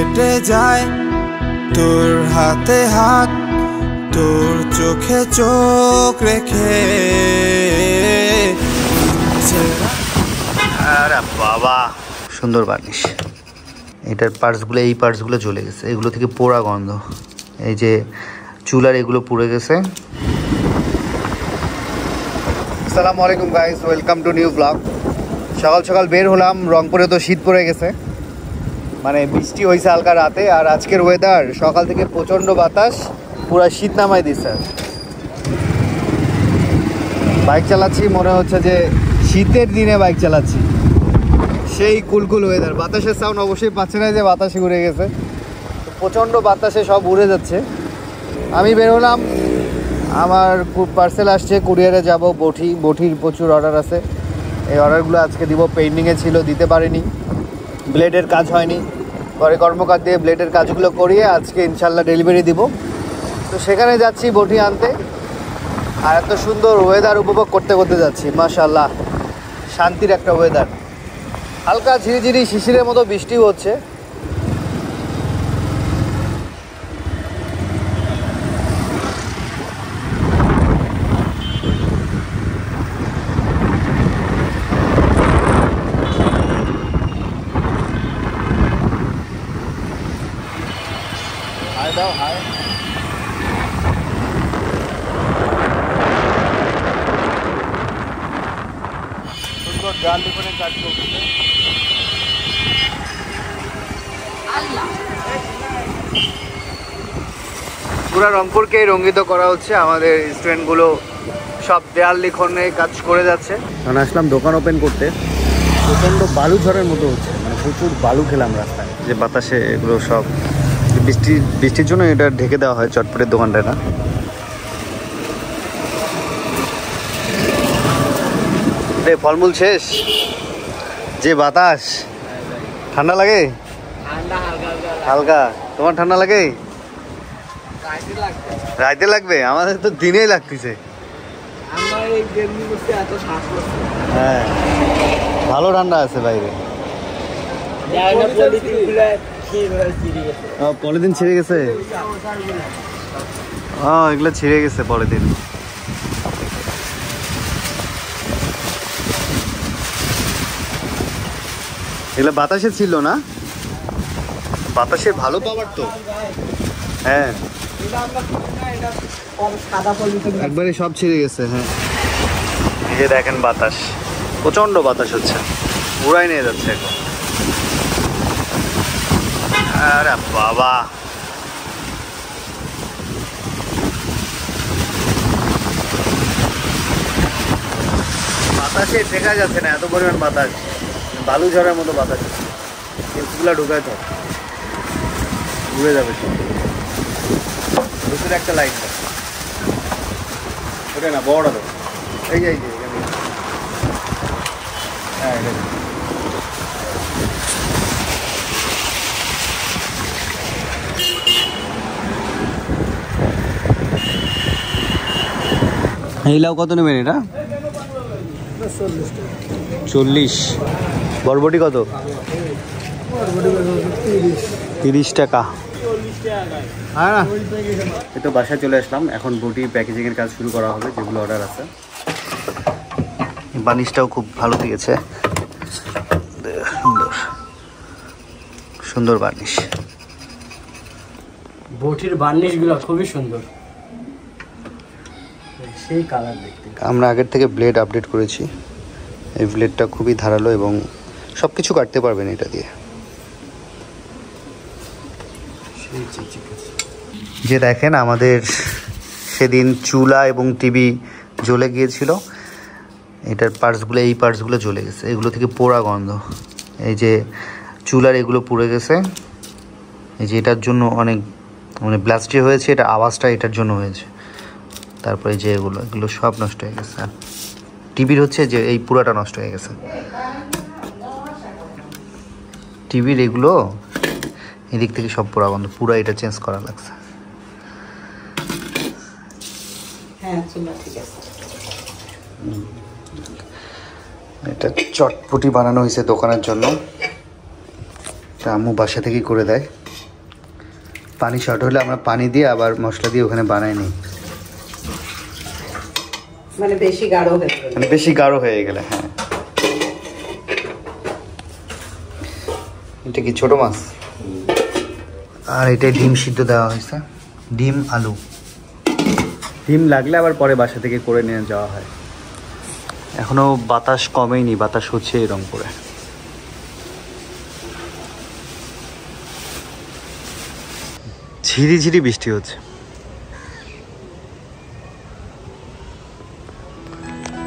হেঁটে যায় তোর হাতে হাত, তোর চোখে চোখ রেখে। আরে বাবা, সুন্দর বার্নিশ। এটার পার্টসগুলো, এই পার্টসগুলো জ্বলে গেছে, এগুলো থেকে পোড়া গন্ধ। এই যে চুলার এগুলো পুড়ে গেছে। আসসালামু আলাইকুম guys, welcome to new blog. সকাল সকাল বের হলাম, রংপুরে তো শীত পড়ে গেছে, মানে বৃষ্টি হয়েছে হালকা রাতে। আর আজকের ওয়েদার সকাল থেকে প্রচণ্ড বাতাস, পুরো শীত নামাই দিচ্ছে। বাইক চালাচ্ছি, মনে হচ্ছে যে শীতের দিনে বাইক চালাচ্ছি। সেই কুলকুল ওয়েদার, বাতাসের সাউন্ড অবশ্যই পাচ্ছে না যে বাতাসে উড়ে গেছে, প্রচণ্ড বাতাসে সব উড়ে যাচ্ছে। আমি বের হলাম, আমার পার্সেল আসছে, কুরিয়ারে যাব বঠির প্রচুর অর্ডার আছে। এই অর্ডারগুলো আজকে দিব, পেন্ডিংয়ে ছিল, দিতে পারিনি, ব্লেডের কাজ হয়নি। পরে কর্মকার দিয়ে ব্লেডের কাজগুলো করিয়ে আজকে ইনশাল্লাহ ডেলিভারি দিব। তো সেখানে যাচ্ছি বটি আনতে, আর এত সুন্দর ওয়েদার উপভোগ করতে করতে যাচ্ছি। মাশাআল্লাহ, শান্তির একটা ওয়েদার। হালকা ঝিরিঝিরি শিশিরের মতো বৃষ্টিও হচ্ছে। হাই দাও, হাই। সুন্দর ডাল লিখনের কাজ করতেছে। পুরা রংপুরকে রঙ্গিত করা হচ্ছে, আমাদের স্টুডেন্টগুলো সব দেয়াল লিখনে কাজ করে যাচ্ছে। আমি আসলাম দোকান ওপেন করতে, প্রচণ্ড বালু ঝড়ের মতো হচ্ছে, মানে প্রচুর বালু খেলাম রাস্তায়, যে বাতাসে এগুলো সব বৃষ্টির জন্য এটা ঢেকে দেওয়া হয় চটপটের দোকানটা না। ফলমূল শেষ, যে বাতাস, ঠান্ডা লাগে? হালকা। তোমার ঠান্ডা লাগে? রাইতে লাগবে, আমাদের তো দিনেই লাগতেছে। হ্যাঁ, ভালো ঠান্ডা আছে বাইরে। পলিথিন ছিঁড়ে গেছে, এগুলো ছিঁড়ে গেছে পলিথিন। এগুলো বাতাসে ছিল না, বাতাসে ভালো পাওয়ার তো। হ্যাঁ, একবারে সব ছিঁড়ে গেছে। হ্যাঁ, এই যে দেখেন বাতাস, প্রচন্ড বাতাস হচ্ছে, উড়াই নিয়ে যাচ্ছে এখন। আরে বাবা, বাতাসে ঠেকা যাচ্ছে না, এত পরিমাণ বাতাস, বালু ঝড়ের মতো বাতাস। এগুলা ঢুকায় তো উড়ে যাবে সব। ভিতরে একটা লাইট দাও, ওটা না বড় দাও। এই যে এখানে, হ্যাঁ এটা এই লাউ কত নেবেন? এটা 40। বরবটি কত? 30 টাকা। হ্যাঁ, এই তো বাসায় চলে আসলাম, এখন বটি প্যাকেজিংয়ের কাজ শুরু করা হবে, যেগুলো অর্ডার আছে। বার্নিশটাও খুব ভালো দিয়েছে, সুন্দর সুন্দর বার্নিশ। বটির বার্নিশগুলো খুবই সুন্দর, সেই কালার দেখতে। আমরা আগের থেকে ব্লেড আপডেট করেছি, এই ব্লেডটা খুবই ধারালো এবং সব কিছু কাটতে পারবেন এটা দিয়ে। যে দেখেন, আমাদের সেদিন চুলা এবং টিভি জ্বলে গিয়েছিল, এটার পার্টসগুলো, এই পার্টসগুলো জ্বলে গেছে, এগুলো থেকে পোড়া গন্ধ। এই যে চুলার এগুলো পুড়ে গেছে, এই যে এটার জন্য অনেক মানে ব্লাস্টে হয়েছে, এটা আওয়াজটা এটার জন্য হয়েছে। তারপরে যে এগুলো সব নষ্ট হয়ে গেছে। আর টিভির হচ্ছে যে এই পুরাটা নষ্ট হয়ে গেছে, টিভির এগুলো এদিক থেকে সব পোড়া গন্ধ, পুরো এটা চেঞ্জ করা লাগছে। হ্যাঁ ঠিক আছে। এটা চটপটি বানানো হয়েছে দোকানের জন্য, এটা আম্মু বাসা থেকেই করে দেয়। পানি শর্ট হলে আমরা পানি দিয়ে আবার মশলা দিয়ে ওখানে বানাই নিই, মানে বেশি গাঢ় হয়ে গেলে। মানে বেশি গাঢ় হয়ে গেলে। হ্যাঁ, এটা কি ছোট মাছ? আর এটাই ডিম সিদ্ধ দেওয়া হয়েছে, ডিম আলু। ডিম লাগলে আবার পরে বাসা থেকে করে নিয়ে যাওয়া হয়। এখনো বাতাস কমেনি, বাতাস হচ্ছে এরকম করে। ঝিরি ঝিরি বৃষ্টি হচ্ছে,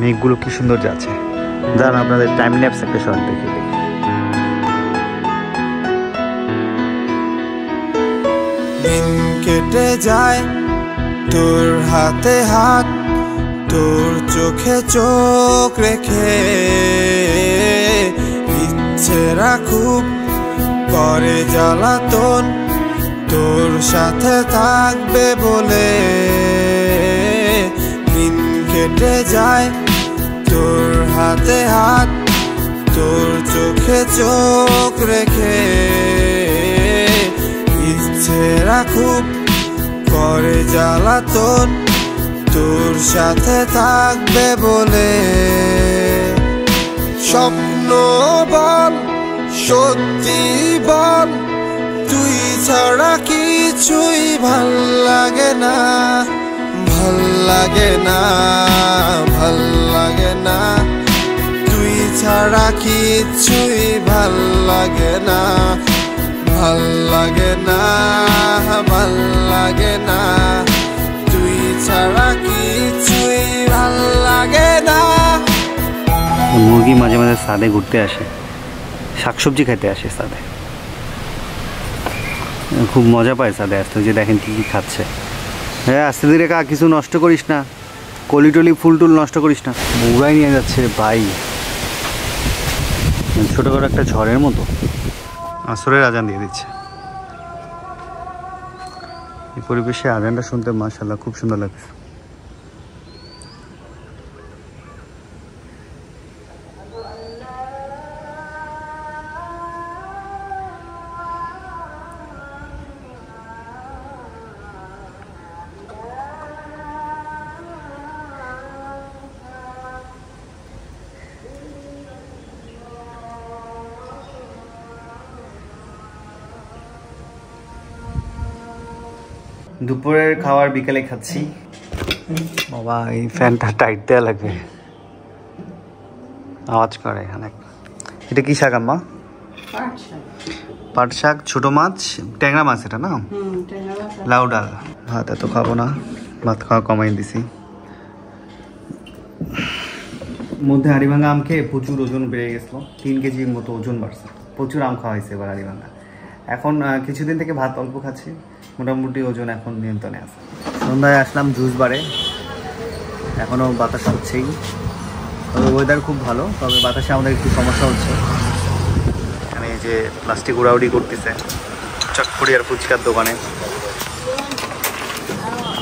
মেঘগুলো কি সুন্দর যাচ্ছে। দাঁড়ান আপনাদের টাইম ল্যাপস একটা শট দেখে দিই। দিন কেটে যায় তোর হাতে হাত, তোর চোখে চোখ রেখে, ইচ্ছেরা খুব করে জ্বালাতন তোর সাথে থাকবে বলে। দিন কেটে যায় তোর হাতে হাত, তোর চোখে চোখ রেখে, ইচ্ছেরা খুব করে জ্বালাতন তোর সাথে থাকবে বলে। স্বপ্ন বল, সত্যি বল, তুই ছাড়া কিছুই ভাল লাগে না, ভাল লাগে না, ভাল লাগে না, তুই ছাড়া কিছুই ভাল লাগে না, ভাল লাগে না, ভাল লাগে না, তুই ছাড়া কিছুই ভাল লাগে না। মুরগি মাঝে মাঝে ছাদে ঘুরতে আসে, শাকসবজি খেতে আসে ছাদে, খুব মজা পায় ছাদে আসতে। যে দেখেন কি কি খাচ্ছে। হ্যাঁ, আস্তে ধীরে কা, কিছু নষ্ট করিস না, কলি টলি ফুল টুল নষ্ট করিস না। বউরাই নিয়ে যাচ্ছে ভাই, ছোটখাটো একটা ঝড়ের মতো। আসরের আজান দিয়ে দিচ্ছে। এই পরিবেশে আজানটা শুনতে মাশাআল্লাহ খুব সুন্দর লাগছে। দুপুরের খাবার বিকেলে খাচ্ছি। বাবা, এই ফ্যানটা টাইট দেওয়া লাগবে, আওয়াজ করে এখানে। এটা কি শাক আম্মা? পাট শাক, ছোট মাছ, ট্যাংরা মাছ এটা না? লাউ ডাল। ভাত এত খাবো না, ভাত খাওয়া কমাই দিছি। মধ্যে হাড়িভাঙা আম খেয়ে প্রচুর ওজন বেড়ে গেছিলো, 3 কেজির মতো ওজন বাড়ছে। প্রচুর আম খাওয়া হয়েছে এবার হাড়িভাঙা। এখন কিছুদিন থেকে ভাত অল্প খাচ্ছি, মোটামুটি ওজন এখন নিয়ন্ত্রণে আছে। সন্ধ্যায় আসলাম জুস বারে, এখনও বাতাস হচ্ছেই, তবে ওয়েদার খুব ভালো। তবে বাতাসে আমাদের একটু সমস্যা হচ্ছে, এখানে যে প্লাস্টিক উড়াউড়ি করতেছে চটপটি আর ফুচকার দোকানে।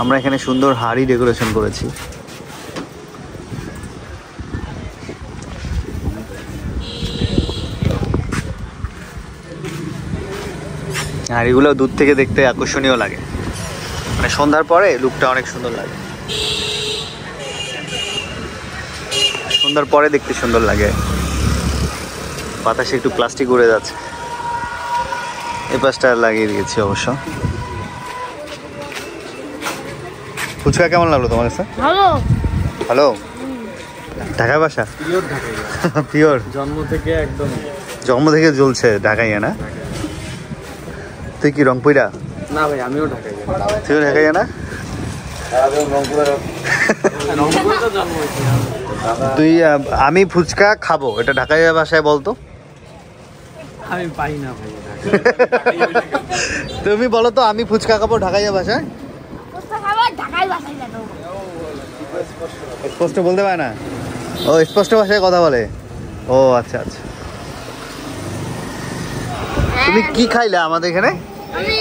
আমরা এখানে সুন্দর হাড়ি ডেকোরেশন করেছি। হাড়িগুলো দূর থেকে দেখতে আকর্ষণীয় লাগে, মানে সন্ধ্যার পরে লুকটা অনেক সুন্দর লাগে। সন্ধ্যার পরে দেখতে সুন্দর লাগে। বাতাসে একটু প্লাস্টিক উড়ে যাচ্ছে, এই পাশটা লাগিয়ে দিয়েছি অবশ্য। ফুচকা কেমন লাগলো তোমার কাছে? ভালো। ভালো? ঢাকায় বাসা? পিওর জন্ম থেকে একদম, জন্ম থেকে জ্বলছে ঢাকাইয়া না? তুই কি রংপুরা? না ভাই, আমিও ঢাকায় যাই। তুইও ঢাকাইয়া না? তুই আমি ফুচকা খাবো, এটা ঢাকাইয়া ভাষায় বলতো। আমি পাই না ভাই। তুমি বলো তো, আমি ফুচকা খাবো ঢাকাইয়া ভাষায়। স্পষ্ট বলতে পারে না? ও স্পষ্ট ভাষায় কথা বলে। ও আচ্ছা আচ্ছা। তুমি কি খাইলে আমাদের এখানে? আমি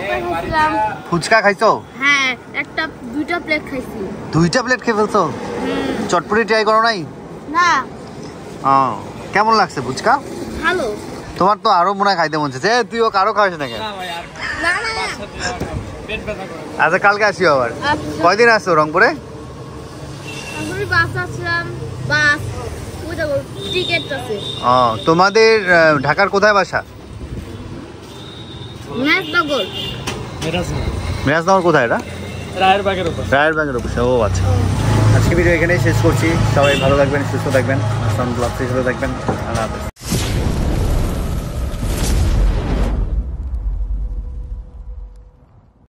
খাইছিলাম। ফুচকা খাইছো? হ্যাঁ, দুইটা প্লেট খাইছি। 2টা প্লেট খেয়ে ফেলছো? চটপটি ট্রাই করো নাই? না। কেমন লাগছে ফুচকা? ভালো। তোমার তো আরো মনে হয় খাইতে মন চাইছে। তুইও কারো খাওয়াস না কেন? না না, আচ্ছা কালকে আসিও আবার। আচ্ছা। কয়দিন আসছো রংপুরে? আমি বাস আসলাম, বাস ওই দেখো টিকিট আছে। ও তোমাদের ঢাকার কোথায় বাসা? মেজনগর। মিরাজনগর কোথায় এটা? রায়ের বাগের উপর। রায়ের ব্যাংকের অফিসে। ও আচ্ছা। আজকে ভিডিও এখানেই শেষ করছি। সবাই ভালো থাকবেন, সুস্থ থাকবেন, সাউন্ড ব্লগ থেকে থাকবেন। আল্লাহ হাফেজ।